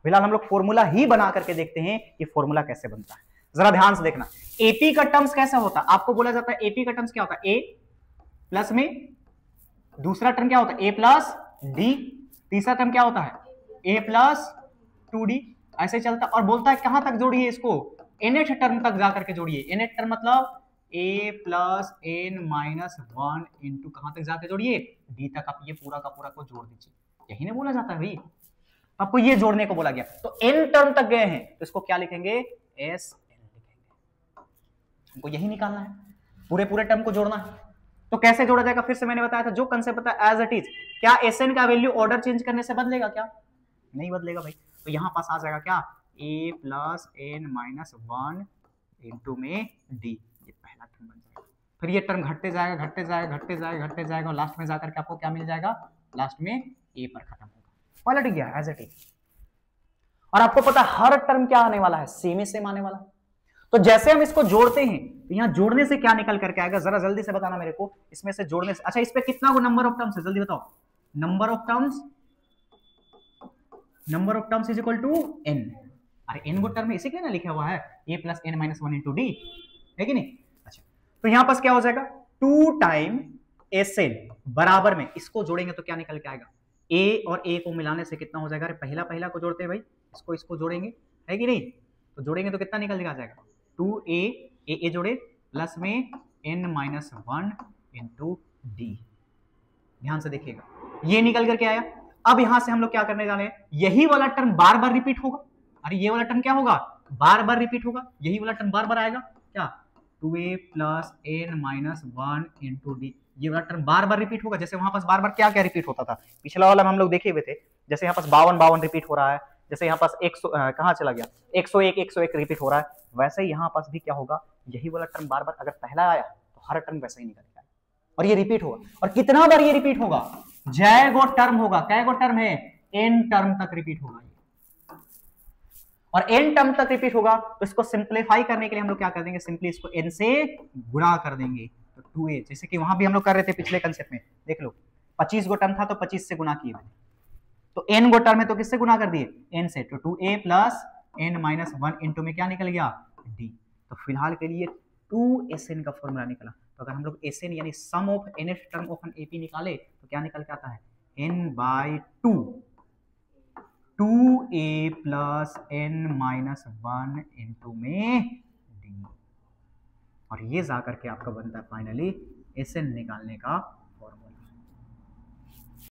फिलहाल हम लोग फॉर्मूला ही बना करके देखते हैं कि फॉर्मूला कैसे बनता है। जरा ध्यान से देखना, एपी का टर्म्स कैसा होता है, आपको बोला जाता है एपी का टर्म्स क्या होता है, ए प्लस में दूसरा टर्म क्या होता है ए प्लस डी, तीसरा टर्म क्या होता है ए प्लस 2d, ऐसे चलता और बोलता है कहां तक जोड़िए इसको, nth टर्म तक जाकर के जोड़िए, nth टर्म मतलब a plus N minus 1 into कहां तक जाकर जोड़िए d तक, आप ये पूरा का पूरा को जोड़ दीजिए, यही ना बोला जाता है भाई, आपको ये जोड़ने को बोला गया। तो n टर्म तक गए हैं तो इसको क्या लिखेंगे, एस एन लिखेंगे, हमको यही निकालना है, पूरे पूरे टर्म को जोड़ना है। तो कैसे जोड़ा जाएगा, फिर से मैंने बताया था जो कंसेप्ट बताया एज इट इज, क्या एस एन का वैल्यू ऑर्डर चेंज करने से बदलेगा क्या, नहीं बदलेगा भाई, तो यहां पास आ जाएगा क्या a plus N minus 1 into में d, ये पहला टर्म बन जाएगा। फिर ये टर्म घटते जाएगा घटते जाएगा घटते जाएगा घटते जाएगा और लास्ट में जाकर के आपको क्या मिल जाएगा, लास्ट में a पर खत्म होगा, पलट गया एज इट इज। और आपको पता है हर टर्म क्या आने वाला है, सेम ही सेम आने वाला है। तो जैसे हम इसको जोड़ते हैं तो यहां जोड़ने से क्या निकल करके आएगा, जरा जल्दी से बताना मेरे को, इसमें से जोड़ने से, अच्छा इस पे कितना नंबर ऑफ टर्म्स है जल्दी बताओ, number of terms is equal to n, अरे n को टर्म इसी के ना लिखा हुआ है a plus N minus 1 into D, है कि नहीं। अच्छा तो यहां पास क्या हो जाएगा 2 टाइम एसएन बराबर में, इसको जोड़ेंगे तो क्या निकल के आएगा, a और a को मिलाने से कितना हो जाएगा, अरे पहला पहला को जोड़ते हैं भाई, इसको जोड़ेंगे है कि नहीं, तो जोड़ेंगे तो कितना निकल के आ जाएगा 2a a जोड़े प्लस में n माइनस 1 इंटू डी, ध्यान से देखिएगा ये निकल करके आया। अब यहां से हम लोग क्या करने जा रहे हैं, यही वाला टर्म बार बार रिपीट होगा, अरे ये वाला टर्म क्या होगा, बार बार रिपीट होगा, यही वाला टर्म बार बार आएगा क्या 2a plus N minus 1 into D, ये वाला टर्म बार बार रिपीट होगा। जैसे वहां पास बार बार क्या क्या रिपीट होता था, पिछला वाला हम लोग देखे हुए थे, जैसे यहाँ पास 52 रिपीट हो रहा है, जैसे यहाँ पास 100 कहाँ चला गया 101 रिपीट हो रहा है, वैसे ही यहाँ पास भी क्या होगा, यही वाला टर्म बार बार अगर पहला आया तो हर टर्म वैसे ही निकल जाएगा और ये रिपीट होगा। और कितना बार ये रिपीट होगा, जय गो टर्म होगा, कै गो टर्म है, n टर्म तक रिपीट होगा ये, और n टर्म तक रिपीट होगा तो इसको सिंप्लीफाई करने के लिए हम लोग क्या कर देंगे, सिंपली इसको n से गुणा कर देंगे, तो 2a, जैसे कि वहां भी हम लोग कर रहे थे पिछले कंसेप्ट में, देख लो 25 गो टर्म था तो 25 से गुणा किए, तो n गो टर्म है तो किससे गुणा कर दिए, n से, तो 2a plus N minus 1 into में क्या निकल गया d, तो फिलहाल के लिए 2sn का फॉर्मूला निकला। तो अगर हम लोग sn यानी sum of nth term of an AP निकाले तो क्या निकल के आता है n/2 2a plus n minus 1 into में d, और ये जाकर के आपका बनता है फाइनली sn निकालने का